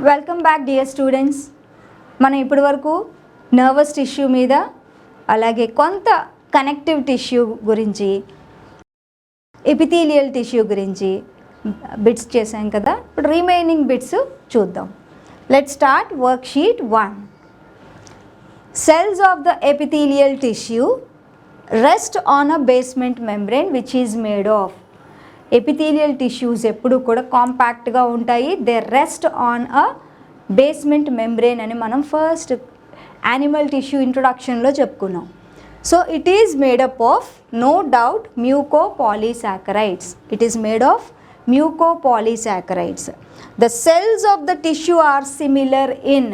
Welcome back dear students. మనం ఇప్పటి వరకు నర్వస్ టిష్యూ మీద అలాగే కొంత కనెక్టివ్ టిష్యూ గురించి ఎపిథీలియల్ టిష్యూ గురించి బిట్స్ చేసాం కదా. ఇప్పుడు రిమైనింగ్ బిట్స్ చూద్దాం. Let's start work sheet 1. Cells of the epithelial tissue rest on a basement membrane which is made of. Epithelial tissues ఎప్పుడు కూడా కాంపాక్ట్గా ఉంటాయి. They rest on a basement membrane అని మనం ఫస్ట్ యానిమల్ టిష్యూ ఇంట్రొడక్షన్లో చెప్పుకున్నాం. So it is made up of no doubt mucopolysaccharides. It is made of mucopolysaccharides. The cells of the tissue are similar in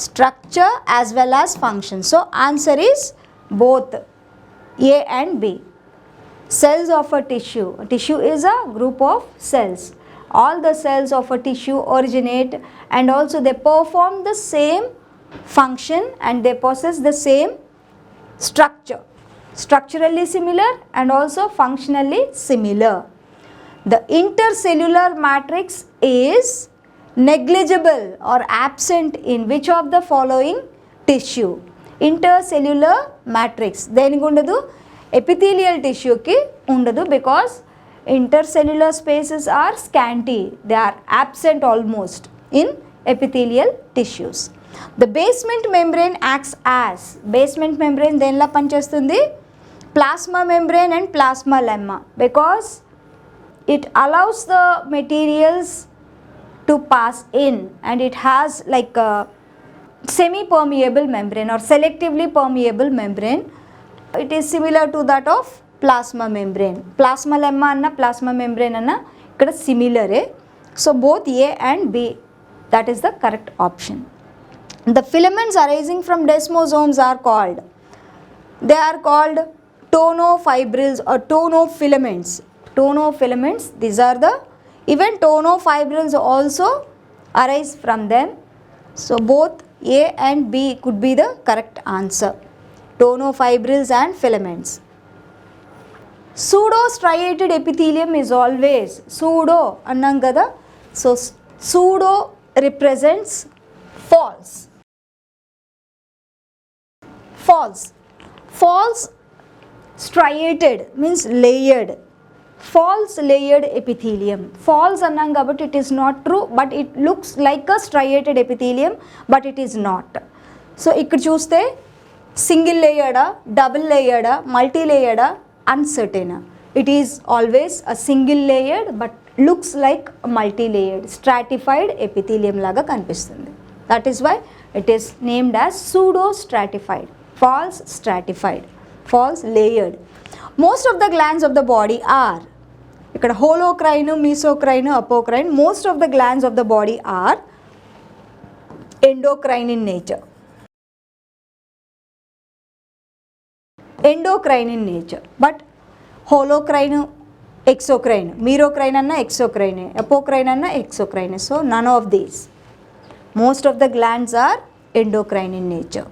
structure as well as function. So answer is both A and B. Cells of a tissue is a group of cells. All the cells of a tissue originate and also they perform the same function and they possess the same structure, structurally similar and also functionally similar. The intercellular matrix is negligible or absent in which of the following tissue? Intercellular matrix దేనికి ఉండదు, epithelial టిష్యూకి ఉండదు, because intercellular spaces are scanty, they are absent almost in epithelial tissues. The basement membrane acts as, basement membrane దేనిలా పనిచేస్తుంది, plasma membrane and plasma lemma, because it allows the materials to pass in and it has like a semi-permeable membrane or selectively permeable membrane. It is similar to that of plasma membrane. Plasma lemma anna plasma membrane anna ikkada similar. So both A and B, that is the correct option. The filaments arising from desmosomes are called, they are called tonofibrils or tonofilaments. Tonofilaments, these are the, even tonofibrils also arise from them. So both A and B could be the correct answer. Tonofibrils and filaments. Pseudo-striated epithelium is always, pseudo annam kada, so pseudo represents false. False striated means layered. False layered epithelium. False annam kabatti it is not true, but it looks like a striated epithelium, but it is not. So ikkada chuste single layered, double layered, multi layered, uncertain. It is always a single layered but looks like a multi layered stratified epithelium laga kanipistundi. That is why it is named as pseudo stratified, false stratified, false layered. Most of the glands of the body are, ఇక్కడ holocrine, mesocrine, apocrine, most of the glands of the body are endocrine in nature. But holocrine, exocrine, merocrine అన్న ఎక్సోక్రైనే, apocrine అన్న ఎక్సోక్రైనే. So none of these. Most of the glands are endocrine in nature.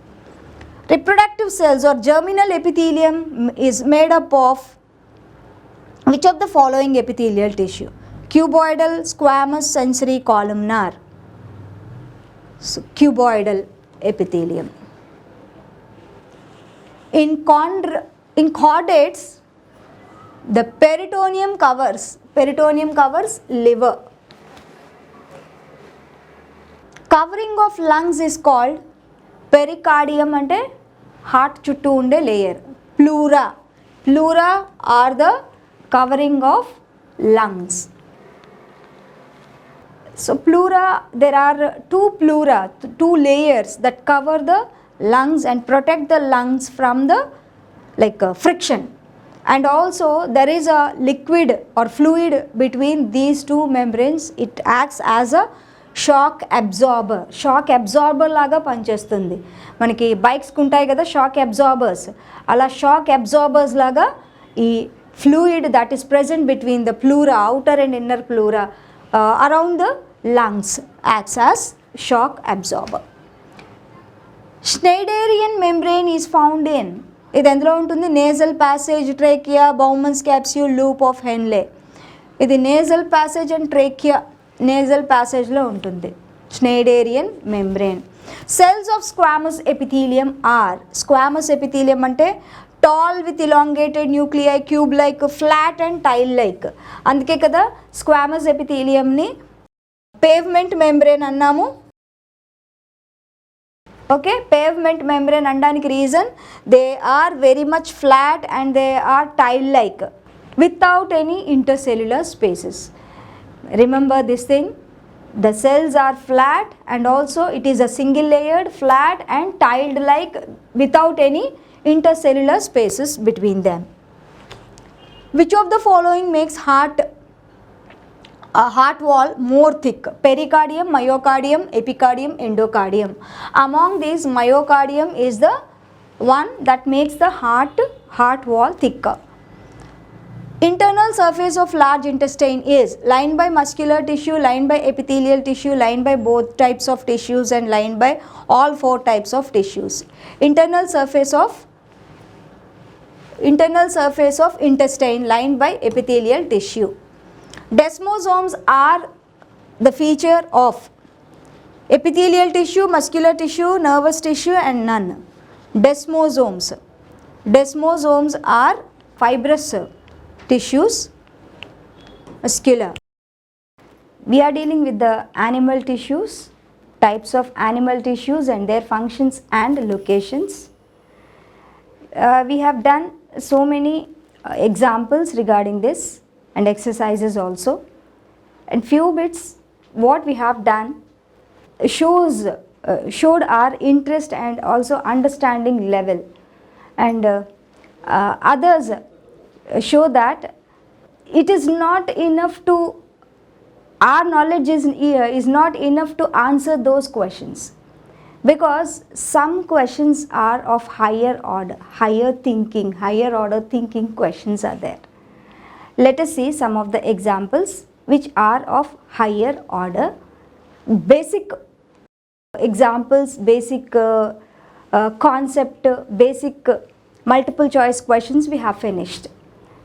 Reproductive cells or germinal epithelium is made up of which of the following epithelial tissue? Cuboidal, squamous, sensory, columnar. So cuboidal epithelium. In chordates, the peritoneum covers liver. Covering of lungs is called pericardium, ante heart chuttu unde layer. Pleura are the covering of lungs. So pleura, there are two layers that cover the lungs and protect the lungs from the friction, and also there is a liquid or fluid between these two membranes. It acts as a shock absorber లాగా పనిచేస్తుంది. మనకి బైక్స్కి ఉంటాయి కదా shock absorbers, అలా shock absorbers లాగా ఈ fluid that is present between the pleura, outer and inner pleura around the lungs acts as shock absorber. Schneiderian membrane is found in, ఇది ఎందులో ఉంటుంది? Nasal passage, trachea, Bowman's capsule, loop of Henle. ఇది nasal passage and trachea, nasal ప్యాసేజ్లో ఉంటుంది Schneiderian membrane. Cells of squamous epithelium are, squamous epithelium అంటే tall with elongated nuclei, cube like, flat and tile like. అందుకే కదా squamous ఎపిథీలియంని pavement membrane అన్నాము. Okay, pavement membrane అనడానికి reason they are very much flat and tile like టైల్ లైక్ without any intercellular spaces. Remember this thing, the cells are flat and also it is a single layered, flat and tiled like without any intercellular spaces between them. Which of the following makes heart wall more thick? Pericardium, myocardium, epicardium, endocardium. Among these, myocardium is the one that makes the heart wall thicker. Internal surface of large intestine is lined by muscular tissue, lined by epithelial tissue, lined by both types of tissues and lined by all four types of tissues. Internal surface of intestine lined by epithelial tissue. Desmosomes are the feature of epithelial tissue, muscular tissue, nervous tissue and none. Desmosomes are fibrous tissues, muscular. We are dealing with the animal tissues, types of animal tissues and their functions and locations. We have done so many examples regarding this and exercises also, and few bits what we have done showed our interest and also understanding level, and others show that it is not enough to, our knowledge is not enough to answer those questions, because some questions are of higher order, higher order thinking questions are there. Let us see some of the examples which are of higher order. Basic examples, basic concept, basic multiple choice questions we have finished,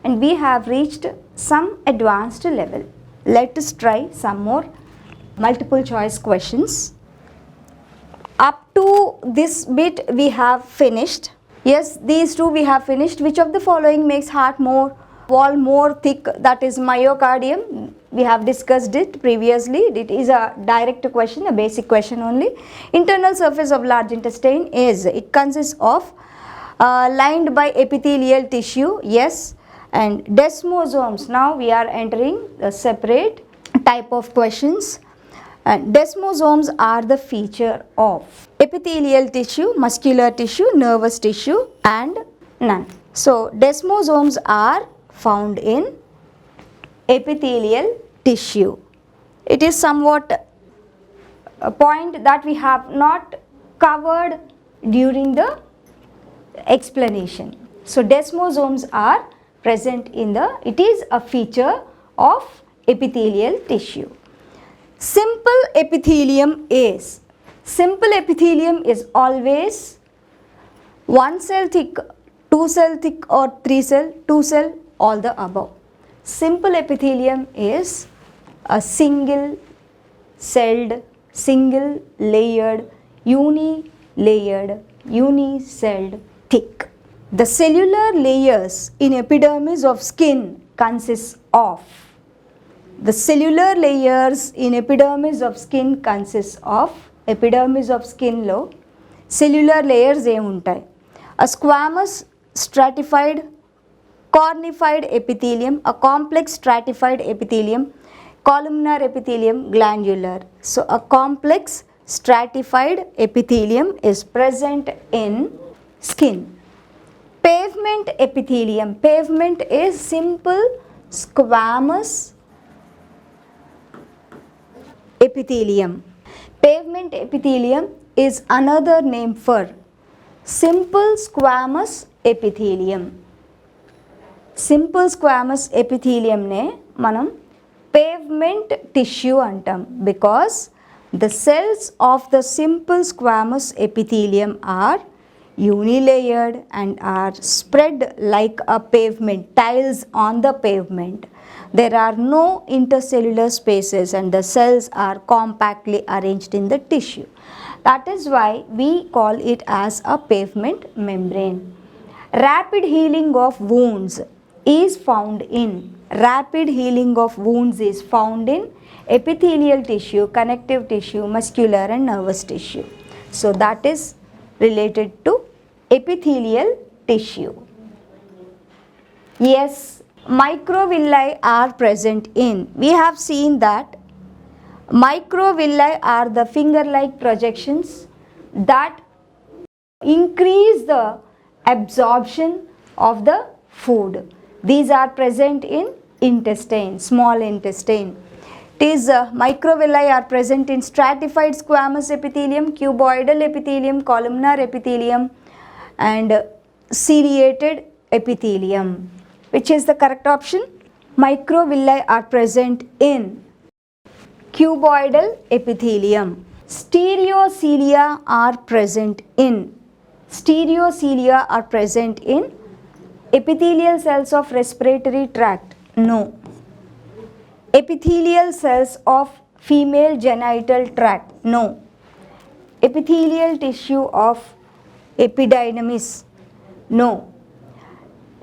and we have reached some advanced level. Let us try some more multiple choice questions. Up to this bit we have finished. Yes, these two we have finished. Which of the following makes heart wall more thick? That is myocardium. We have discussed it previously. It is a direct question, a basic question only. Internal surface of large intestine is, it consists of lined by epithelial tissue. Yes. And desmosomes, now we are entering a separate type of questions. And desmosomes are the feature of epithelial tissue, muscular tissue, nervous tissue and none. So desmosomes are found in epithelial tissue. It is somewhat a point that we have not covered during the explanation. So desmosomes are present in the, it is a feature of epithelial tissue. Simple epithelium is always 1 cell thick, 2 cell thick or 3 cell, 2 cell, all the above. Simple epithelium is a single celled, single layered, unicelled thick. The cellular layers in epidermis of skin consists of, the cellular layers in epidermis of skin consists of, epidermis of skin lo cellular layers em untai? A squamous stratified cornified epithelium, a complex stratified epithelium, columnar epithelium, glandular. So a complex stratified epithelium is present in skin. Pavement epithelium, pavement is simple squamous epithelium. Pavement epithelium is another name for simple squamous epithelium. Simple squamous epithelium ne manam pavement tissue antam because the cells of the simple squamous epithelium are unilayered and are spread like a pavement, tiles on the pavement. There are no intercellular spaces and the cells are compactly arranged in the tissue. That is why we call it as a pavement membrane. Rapid healing of wounds is found in epithelial tissue, connective tissue, muscular and nervous tissue. So that is related to epithelial tissue. Yes, microvilli are present in. We have seen that microvilli are the finger-like projections that increase the absorption of the food. These are present in intestine, small intestine. Microvilli are present in stratified squamous epithelium, cuboidal epithelium, columnar epithelium and ciliated epithelium. Which is the correct option? Microvilli are present in cuboidal epithelium. Stereocilia are present in epithelial cells of respiratory tract. No. Epithelial cells of female genital tract. No. Epithelial tissue of epididymis. No.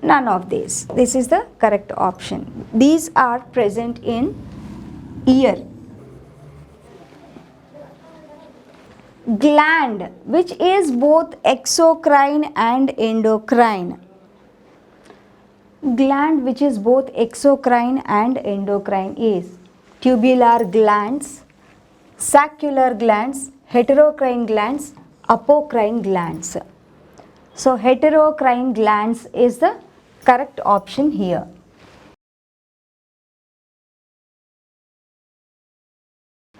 None of these. This is the correct option. These are present in ear. Gland, which is both exocrine and endocrine. Gland which is both exocrine and endocrine is tubular glands, saccular glands, heterocrine glands, apocrine glands. So heterocrine glands is the correct option here.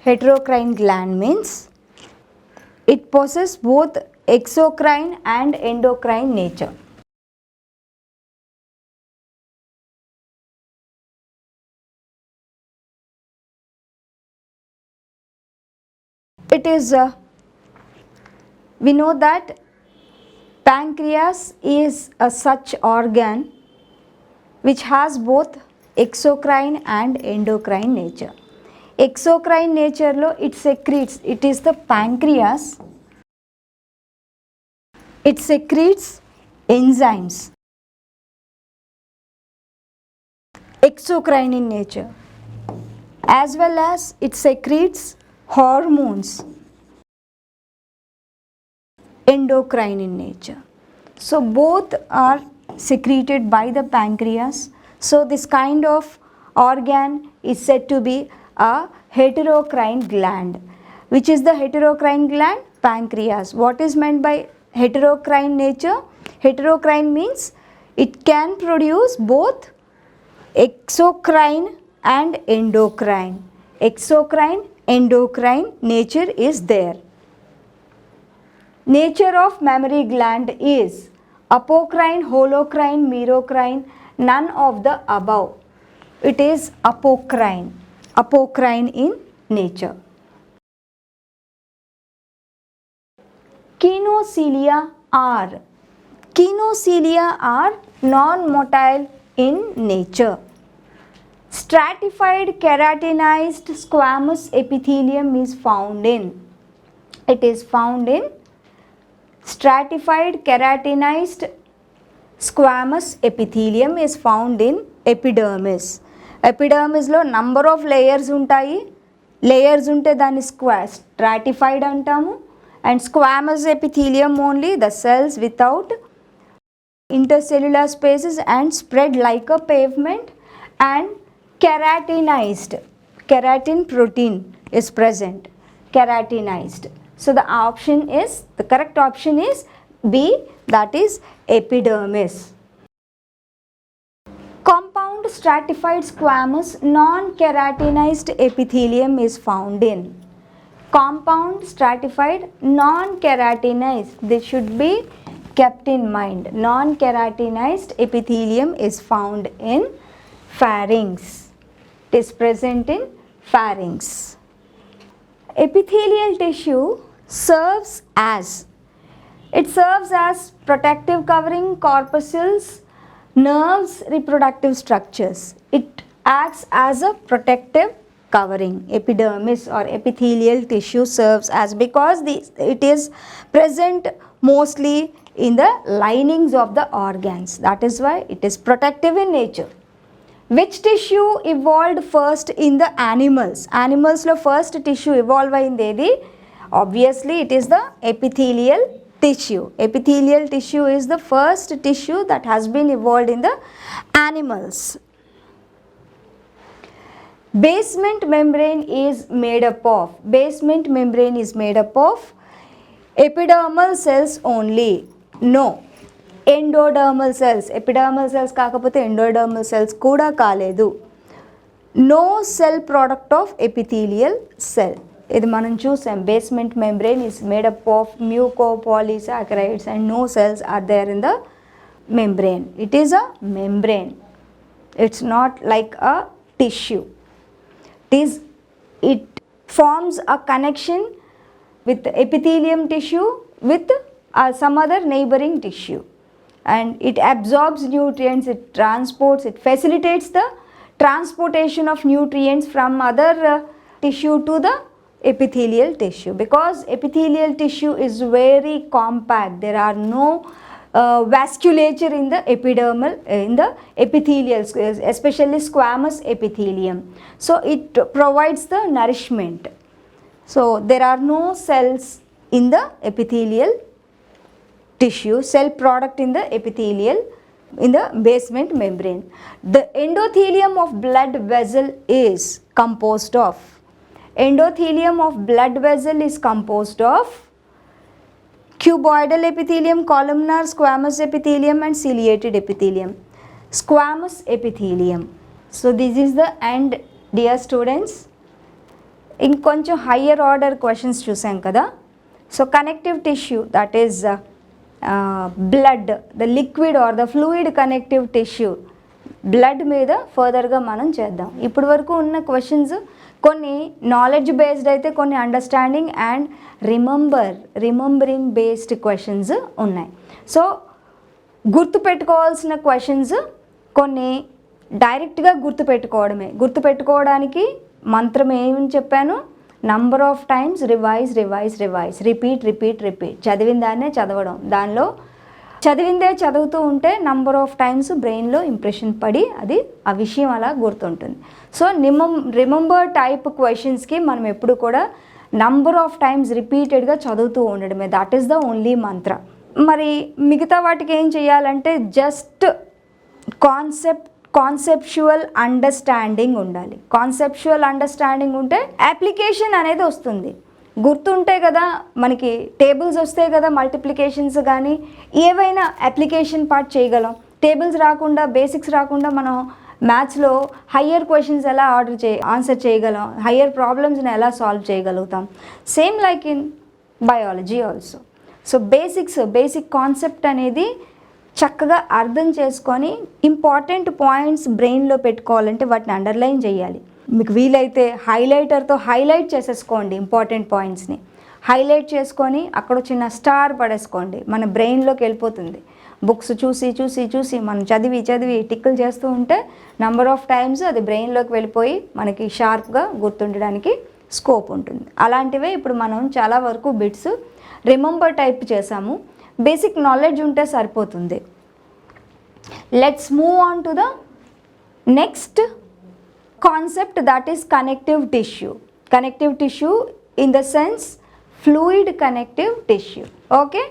Heterocrine gland means it possesses both exocrine and endocrine nature. It is, we know that pancreas is a such organ which has both exocrine and endocrine nature. Exocrine nature lo it secretes, it is the pancreas, it secretes enzymes. Exocrine in nature, as well as it secretes hormones, endocrine in nature. So both are secreted by the pancreas. So this kind of organ is said to be a heterocrine gland. Which is the heterocrine gland? Pancreas. What is meant by heterocrine nature? Heterocrine means it can produce both exocrine and endocrine. Exocrine, endocrine nature is there. Nature of mammary gland is apocrine, holocrine, merocrine, none of the above. It is apocrine. Apocrine in nature. Kinocilia are non-motile in nature. Stratified keratinized squamous epithelium is found in. It is found in stratified keratinized squamous epithelium is found in epidermis. Epidermis lo number of layers untayi. Layers unte dani stratified antamu, and squamous epithelium only the cells without intercellular spaces and spread like a pavement, and keratinized, keratin protein is present, keratinized. So the option is, the correct option is B, that is epidermis. Compound stratified squamous non-keratinized epithelium is found in. Compound stratified non-keratinized, this should be kept in mind. Non-keratinized epithelium is found in pharynx. It is present in pharynx. Epithelial tissue serves as protective covering corpuscles, nerves, reproductive structures. It acts as a protective covering. Epidermis or epithelial tissue serves as, because it is present mostly in the linings of the organs. That is why it is protective in nature. Which tissue evolved first in the animals? Animals lo first tissue evolve ayindi edi? Obviously it is the epithelial tissue. Epithelial tissue is the first tissue that has been evolved in the animals. Basement membrane is made up of epidermal cells only. No, endodermal cells. Epidermal cells కాకపోతే endodermal cells కూడా కాలేదు. No cell product of epithelial cell. ఇది మనం చూసాం. Basement membrane is made up of mucopolysaccharides and no cells are there in the membrane. It is a membrane. It's not like a tissue. It forms a connection with epithelium tissue with some other neighboring tissue, and it absorbs nutrients, it transports, it facilitates the transportation of nutrients from other tissue to the epithelial tissue. Because epithelial tissue is very compact, there are no vasculature in the epidermal, in the epithelial, especially squamous epithelium. So it provides the nourishment. So there are no cells in the epithelial tissue, cell product in the epithelial, in the basement membrane. The endothelium of blood vessel is composed of, endothelium of blood vessel is composed of cuboidal epithelium, columnar squamous epithelium and ciliated epithelium. Squamous epithelium. So this is the end, dear students. ఇంకొంచెం higher order questions చూసాం కదా. So connective tissue, that is blood, the liquid or the fluid connective tissue, blood మీద ఫర్దర్గా మనం చేద్దాం. ఇప్పటి వరకు ఉన్న క్వశ్చన్స్ కొన్ని నాలెడ్జ్ బేస్డ్ అయితే, కొన్ని understanding and remembering based questions ఉన్నాయి. సో గుర్తుపెట్టుకోవాల్సిన క్వశ్చన్స్ కొన్ని డైరెక్ట్గా గుర్తుపెట్టుకోవడానికి మంత్రం ఏమని చెప్పాను? Number of times revise, repeat, చదివిన దాన్నే చదవడం. దానిలో చదివిందే చదువుతూ ఉంటే నంబర్ ఆఫ్ టైమ్స్ బ్రెయిన్లో ఇంప్రెషన్ పడి అది ఆ విషయం అలా గుర్తుంటుంది. సో రిమెంబర్ టైప్ క్వశ్చన్స్కి మనం ఎప్పుడు కూడా నంబర్ ఆఫ్ టైమ్స్ రిపీటెడ్గా చదువుతూ ఉండడమే. దట్ ఈస్ ద ఓన్లీ మంత్ర. మరి మిగతా వాటికి ఏం చేయాలంటే జస్ట్ కాన్సెప్చువల్ అండర్స్టాండింగ్ ఉండాలి. కాన్సెప్చువల్ అండర్స్టాండింగ్ ఉంటే అప్లికేషన్ అనేది వస్తుంది. గుర్తుంటే కదా మనకి టేబుల్స్ వస్తాయి కదా, మల్టిప్లికేషన్స్ కానీ ఏవైనా అప్లికేషన్ పార్ట్ చేయగలం. టేబుల్స్ రాకుండా, బేసిక్స్ రాకుండా మనం మ్యాథ్స్లో హయ్యర్ క్వశ్చన్స్ ఎలా ఆన్సర్ చేయగలం, హయ్యర్ ప్రాబ్లమ్స్ని ఎలా సాల్వ్ చేయగలుగుతాం. Same like in biology also. So basic concept అనేది చక్కగా అర్థం చేసుకొని ఇంపార్టెంట్ పాయింట్స్ బ్రెయిన్లో పెట్టుకోవాలంటే వాటిని అండర్లైన్ చేయాలి. మీకు వీలైతే హైలైటర్తో హైలైట్ చేసేసుకోండి. ఇంపార్టెంట్ పాయింట్స్ని హైలైట్ చేసుకొని అక్కడ చిన్న స్టార్ పడేసుకోండి. మన బ్రెయిన్లోకి వెళ్ళిపోతుంది. బుక్స్ చూసి మనం చదివి టిక్కులు చేస్తూ ఉంటే నంబర్ ఆఫ్ టైమ్స్ అది బ్రెయిన్లోకి వెళ్ళిపోయి మనకి షార్ప్గా గుర్తుండడానికి స్కోప్ ఉంటుంది. అలాంటివే ఇప్పుడు మనం చాలా వరకు బిట్స్ రిమెంబర్ టైప్ చేసాము. బేసిక్ నాలెడ్జ్ ఉంటే సరిపోతుంది. Let's move on to the next concept, that is connective tissue. Connective tissue in the sense fluid connective tissue. Okay.